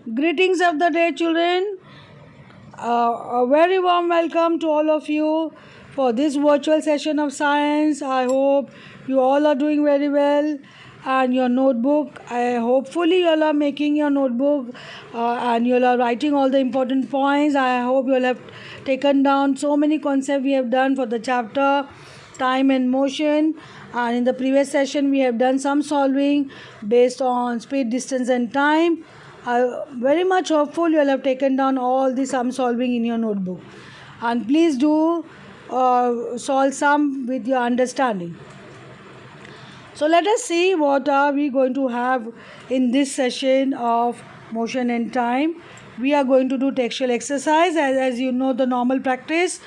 Greetings of the day, children. A very warm welcome to all of you for this virtual session of science. I hope you all are doing very well. And your notebook, hopefully you all are making your notebook and you all are writing all the important points. I hope you all have taken down so many concepts we have done for the chapter time and motion. And in the previous session we have done some solving based on speed, distance and time. I very much hopeful you will have taken down all the sum solving in your notebook, and please do solve some with your understanding. So let us see what are we going to have in this session of motion and time. We are going to do textual exercise as you know the normal practice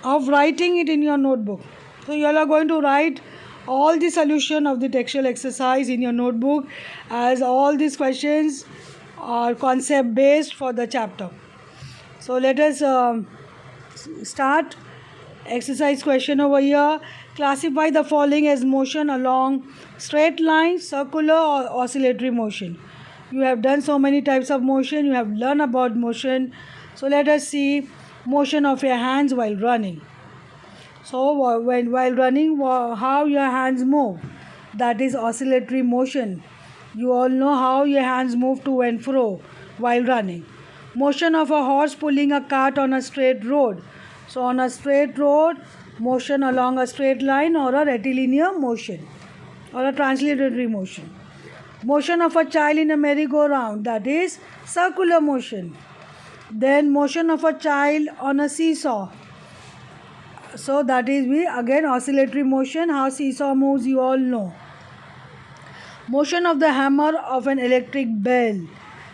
of writing it in your notebook. So you all are going to write all the solution of the textual exercise in your notebook, as all these questions are concept based for the chapter. So let us start. Exercise question over here. Classify the following as motion along straight line, circular or oscillatory motion. You have done so many types of motion, you have learned about motion. So let us see motion of your hands while running. So while running, how your hands move, that is oscillatory motion. You all know how your hands move to and fro while running. Motion of a horse pulling a cart on a straight road. So on a straight road, motion along a straight line or a rectilinear motion or a translatory motion. Motion of a child in a merry-go-round, that is circular motion. Then motion of a child on a seesaw. So that is again oscillatory motion. How seesaw moves you all know. Motion of the hammer of an electric bell.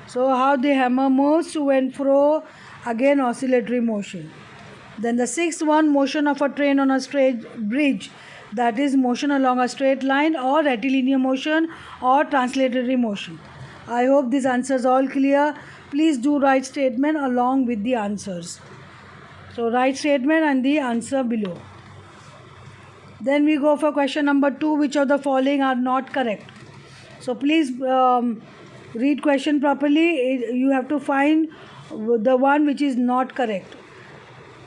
So how the hammer moves to and fro, again oscillatory motion. Then the sixth one, motion of a train on a straight bridge. That is motion along a straight line or rectilinear motion or translatory motion. I hope these answers all clear. Please do write statement along with the answers. So write statement and the answer below. Then we go for question number 2. Which of the following are not correct? So please read question properly. You have to find the one which is not correct.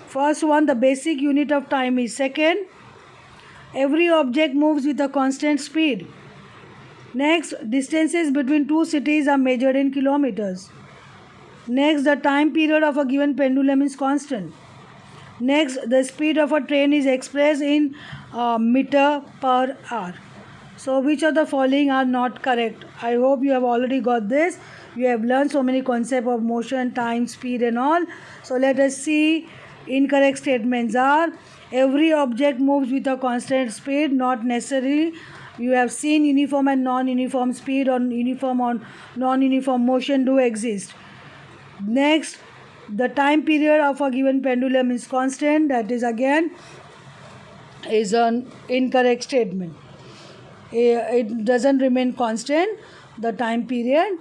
First one, the basic unit of time is second. Every object moves with a constant speed. Next, distances between two cities are measured in kilometers. Next, the time period of a given pendulum is constant. Next, the speed of a train is expressed in meter per hour. So which of the following are not correct? I hope you have already got this. You have learned so many concepts of motion, time, speed and all. So let us see. Incorrect statements are: every object moves with a constant speed, not necessarily. You have seen uniform and non-uniform speed, or uniform or non-uniform motion do exist. Next, the time period of a given pendulum is constant. That is again is an incorrect statement. It doesn't remain constant. The time period,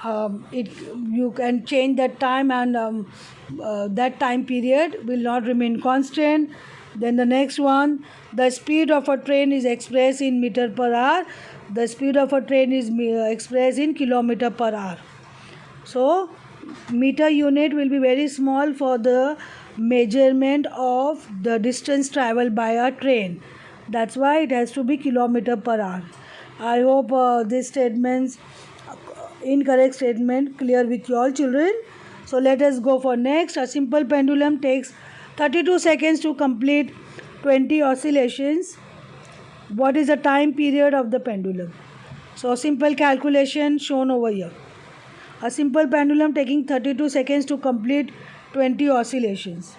you can change that time, and that time period will not remain constant. Then the next one, the speed of a train is expressed in meter per hour. The speed of a train is expressed in kilometer per hour. So meter unit will be very small for the measurement of the distance traveled by a train. That's why it has to be kilometer per hour. I hope this statements, incorrect statement, clear with you all children. So let us go for next. A simple pendulum takes 32 seconds to complete 20 oscillations. What is the time period of the pendulum? So simple calculation shown over here. A simple pendulum taking 32 seconds to complete 20 oscillations.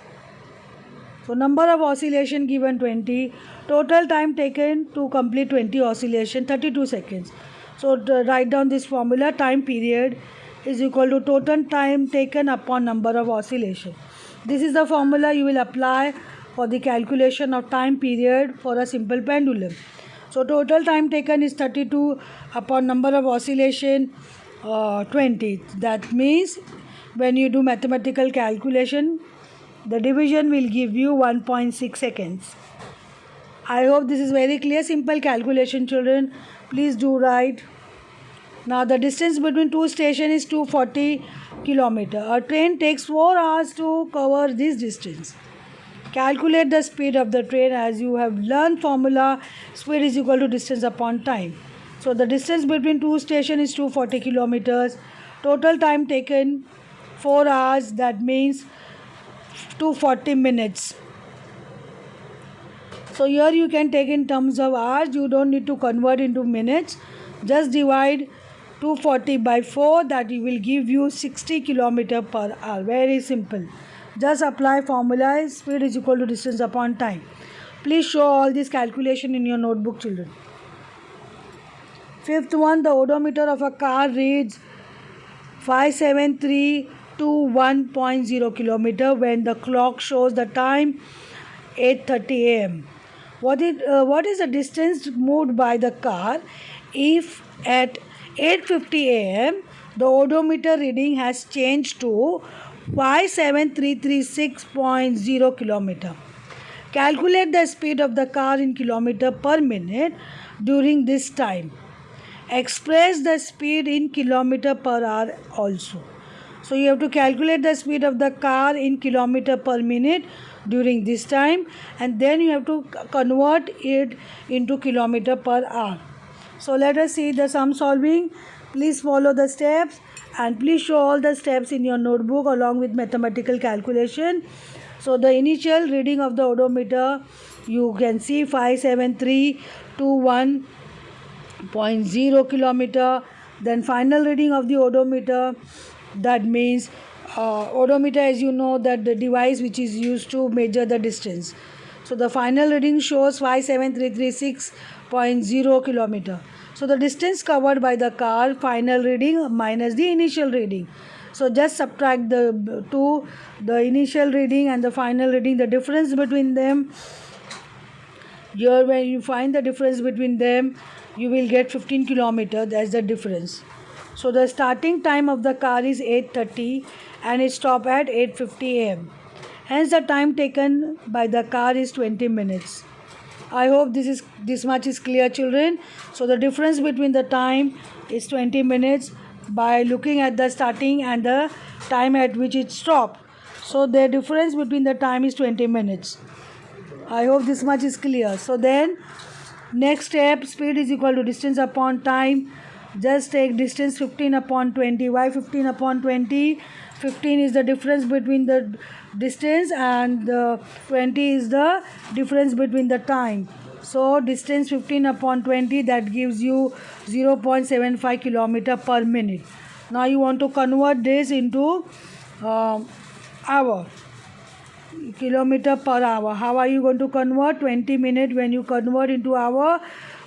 So number of oscillation given 20. Total time taken to complete 20 oscillation 32 seconds. So write down this formula. Time period is equal to total time taken upon number of oscillation. This is the formula you will apply for the calculation of time period for a simple pendulum. So total time taken is 32 upon number of oscillation 20. That means when you do mathematical calculation, the division will give you 1.6 seconds. I hope this is very clear. Simple calculation, children. Please do write. Now the distance between two stations is 240 kilometer. A train takes 4 hours to cover this distance. Calculate the speed of the train. As you have learned formula, speed is equal to distance upon time. So the distance between two stations is 240 kilometers. Total time taken 4 hours, that means 240 minutes. So here you can take in terms of hours, you don't need to convert into minutes. Just divide 240 by 4, that will give you 60 kilometer per hour. Very simple. Just apply formula, speed is equal to distance upon time. Please show all this calculation in your notebook, children. Fifth one, the odometer of a car reads 57321.0 kilometer when the clock shows the time 8:30 a.m. What is the distance moved by the car if at 8:50 a.m. the odometer reading has changed to 57336.0 kilometer? Calculate the speed of the car in kilometer per minute during this time. Express the speed in kilometer per hour also. So you have to calculate the speed of the car in kilometer per minute during this time, and then you have to convert it into kilometer per hour. So let us see the sum solving. Please follow the steps and please show all the steps in your notebook along with mathematical calculation. So the initial reading of the odometer, you can see 57321.0 kilometer. Then final reading of the odometer, that means odometer, as you know, that the device which is used to measure the distance. So the final reading shows 57336.0 kilometer. So the distance covered by the car, final reading minus the initial reading. So just subtract the two, the initial reading and the final reading, the difference between them. Here when you find the difference between them, you will get 15 kilometers. That's the difference. So the starting time of the car is 8:30 and it stops at 8:50 a.m. Hence the time taken by the car is 20 minutes. I hope this much is clear, children. So the difference between the time is 20 minutes by looking at the starting and the time at which it stopped. So the difference between the time is 20 minutes. I hope this much is clear. So then next step, speed is equal to distance upon time. Just take distance 15 upon 20. Why 15 upon 20? 15 is the difference between the distance and 20 is the difference between the time. So distance 15 upon 20, that gives you 0.75 kilometer per minute. Now you want to convert this into hour. Kilometer per hour. How are you going to convert? 20 minutes, when you convert into hour,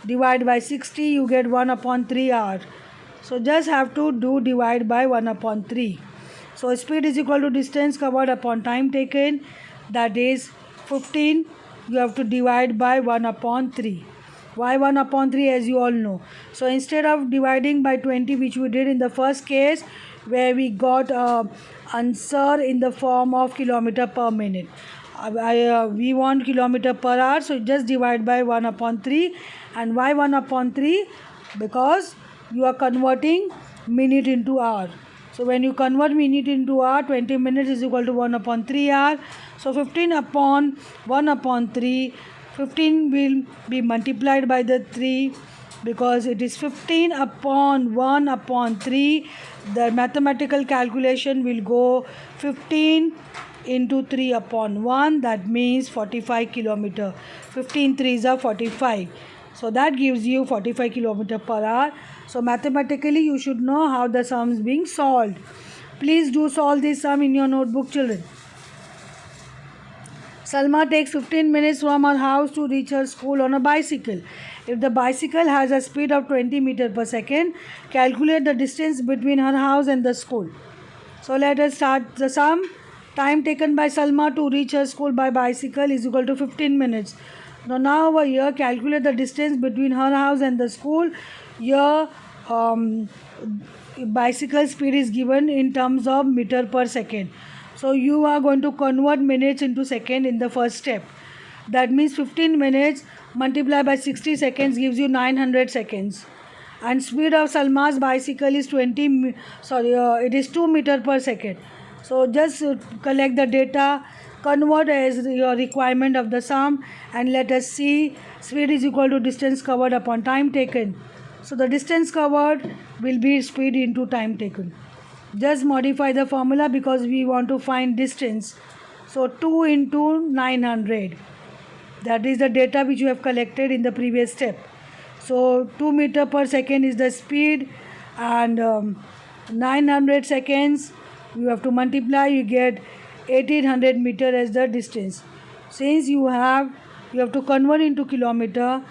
divide by 60, you get 1 upon 3 hour. So just have to do divide by 1 upon 3. So speed is equal to distance covered upon time taken, that is 15. You have to divide by 1 upon 3. Why 1 upon 3? As you all know. So instead of dividing by 20, which we did in the first case, where we got answer in the form of kilometer per minute, we want kilometer per hour, so just divide by 1 upon 3. And why 1 upon 3? Because you are converting minute into hour. So when you convert minute into hour, 20 minutes is equal to 1 upon 3 hour. So 15 upon 1 upon 3, 15 will be multiplied by the 3, because it is 15 upon 1 upon 3. The mathematical calculation will go 15 into 3 upon 1, that means 45 kilometer. 15 3s are 45. So that gives you 45 kilometer per hour. So mathematically you should know how the sum is being solved. Please do solve this sum in your notebook, children. Salma takes 15 minutes from her house to reach her school on a bicycle. If the bicycle has a speed of 20 meters per second, calculate the distance between her house and the school. So let us start the sum. Time taken by Salma to reach her school by bicycle is equal to 15 minutes. Now over here, calculate the distance between her house and the school. Here bicycle speed is given in terms of meter per second. So you are going to convert minutes into second in the first step. That means 15 minutes multiplied by 60 seconds gives you 900 seconds. and speed of Salma's bicycle is 2 meter per second. So just collect the data, convert as your requirement of the sum, and let us see speed is equal to distance covered upon time taken. So the distance covered will be speed into time taken. Just modify the formula because we want to find distance. So 2 into 900, that is the data which you have collected in the previous step. So 2 meter per second is the speed, and 900 seconds you have to multiply, you get 1800 meter as the distance. Since you have to convert into kilometer,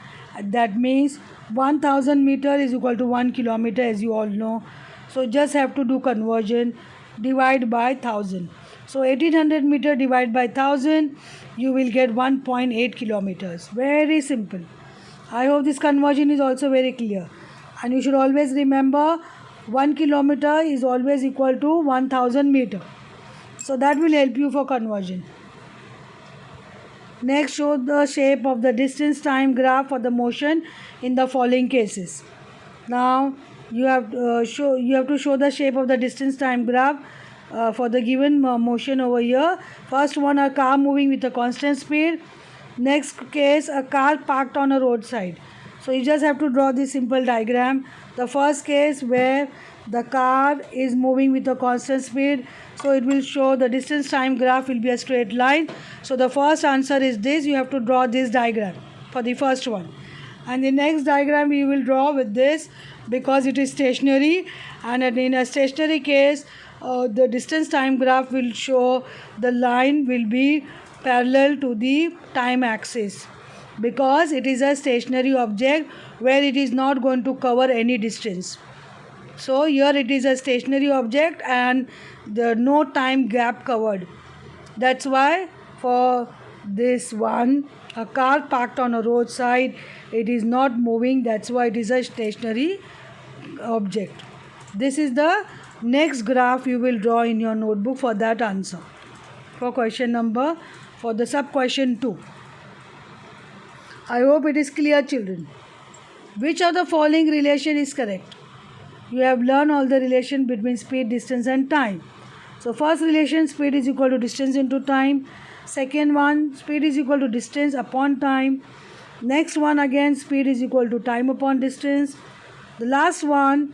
that means 1000 meter is equal to 1 kilometer, as you all know. So just have to do conversion, divide by 1000. So 1800 meter divided by 1000, you will get 1.8 kilometers. Very simple. I hope this conversion is also very clear. And you should always remember 1 kilometer is always equal to 1000 meter. So that will help you for conversion. Next, show the shape of the distance time graph for the motion in the following cases. Now you have to show the shape of the distance time graph for the given motion over here. First one, a car moving with a constant speed. Next case, a car parked on a roadside. So you just have to draw this simple diagram. The first case where the car is moving with a constant speed, so it will show the distance time graph will be a straight line. So the first answer is this. You have to draw this diagram for the first one, and the next diagram we will draw with this because it is stationary, and in a stationary case the distance time graph will show the line will be parallel to the time axis because it is a stationary object where it is not going to cover any distance. So here it is a stationary object and there no time gap covered. That's why for this one, a car parked on a roadside, it is not moving, that's why it is a stationary object. This is the next graph you will draw in your notebook for that answer. For the sub question 2. I hope it is clear, children. Which of the following relation is correct? You have learned all the relation between speed, distance and time. So first relation, speed is equal to distance into time. Second one, speed is equal to distance upon time. Next one again, speed is equal to time upon distance. The last one,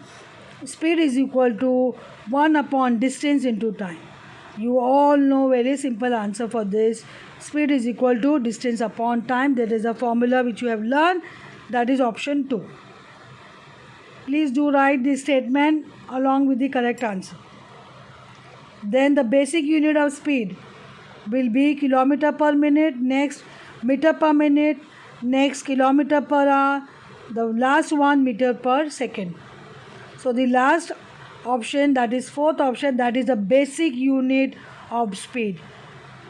speed is equal to 1 upon distance into time. You all know very simple answer for this. Speed is equal to distance upon time. That is a formula which you have learned. That is option 2. Please do write this statement along with the correct answer. Then the basic unit of speed will be kilometer per minute, next meter per minute, next kilometer per hour, the last one meter per second. So the last option, that is fourth option, that is the basic unit of speed.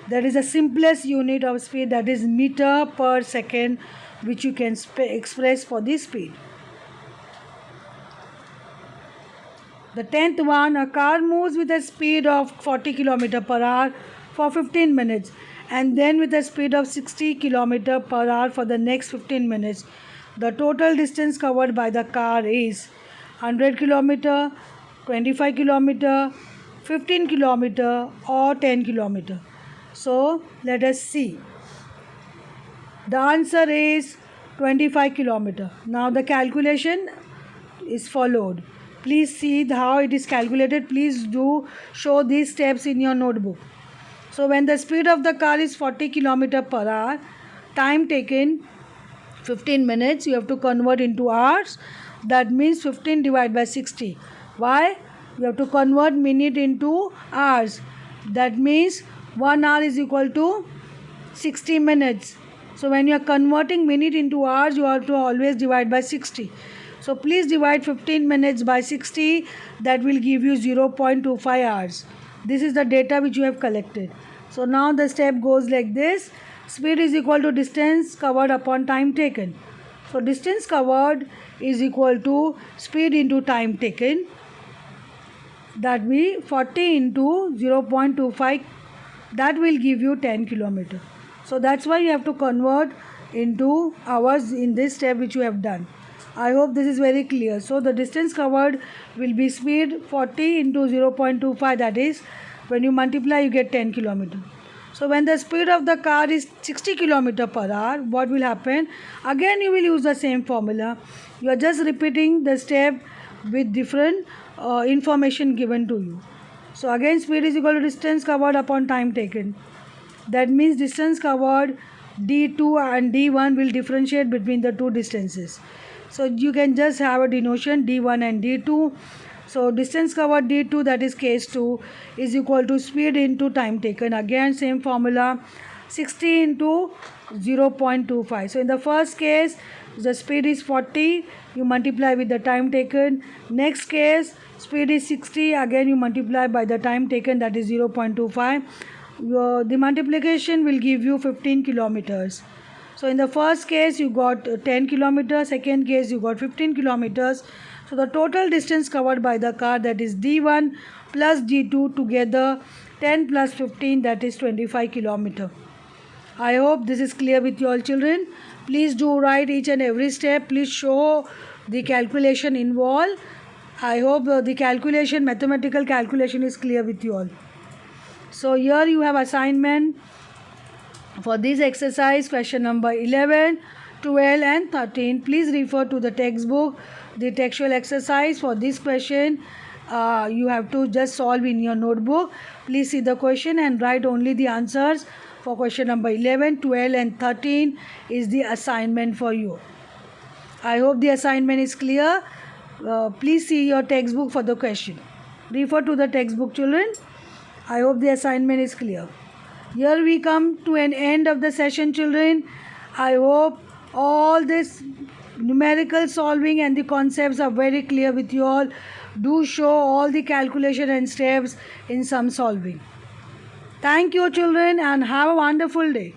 That is the simplest unit of speed, that is meter per second, which you can express for the speed. The 10th one, a car moves with a speed of 40 km per hour for 15 minutes and then with a speed of 60 km per hour for the next 15 minutes. The total distance covered by the car is 100 km, 25 km, 15 km or 10 km. So let us see. The answer is 25 km. Now the calculation is followed. Please see how it is calculated. Please do show these steps in your notebook. So when the speed of the car is 40 km per hour, time taken 15 minutes, you have to convert into hours. That means 15 divided by 60. Why? You have to convert minute into hours. That means 1 hour is equal to 60 minutes. So when you are converting minute into hours, you have to always divide by 60. So please divide 15 minutes by 60. That will give you 0.25 hours. This is the data which you have collected. So now the step goes like this. Speed is equal to distance covered upon time taken. So distance covered is equal to speed into time taken. That will be 40 into 0.25. That will give you 10 km. So that's why you have to convert into hours in this step which you have done. I hope this is very clear. So the distance covered will be speed 40 into 0.25, that is when you multiply you get 10 kilometer. So when the speed of the car is 60 kilometer per hour, what will happen? Again you will use the same formula. You are just repeating the step with different information given to you. So again speed is equal to distance covered upon time taken. That means distance covered d2 and d1 will differentiate between the two distances. So you can just have a denotation d1 and d2. So distance covered d2, that is case 2, is equal to speed into time taken. Again same formula, 60 into 0.25. So in the first case the speed is 40, you multiply with the time taken. Next case speed is 60, again you multiply by the time taken, that is 0.25. The multiplication will give you 15 kilometers. So in the first case you got 10 kilometers, second case you got 15 kilometers. So the total distance covered by the car, that is d1 plus d2 together, 10 plus 15, that is 25 kilometer. I hope this is clear with you all children. Please do write each and every step. Please show the calculation involved. I hope the calculation, mathematical calculation is clear with you all. So here you have assignment for this exercise, question number 11, 12 and 13. Please refer to the textbook, the textual exercise. For this question you have to just solve in your notebook. Please see the question and write only the answers. For question number 11, 12 and 13 is the assignment for you. I hope the assignment is clear. Please see your textbook for the question. Refer to the textbook children. I hope the assignment is clear. Here we come to an end of the session children. I hope all this numerical solving and the concepts are very clear with you all. Do show all the calculation and steps in sum solving. Thank you children and have a wonderful day.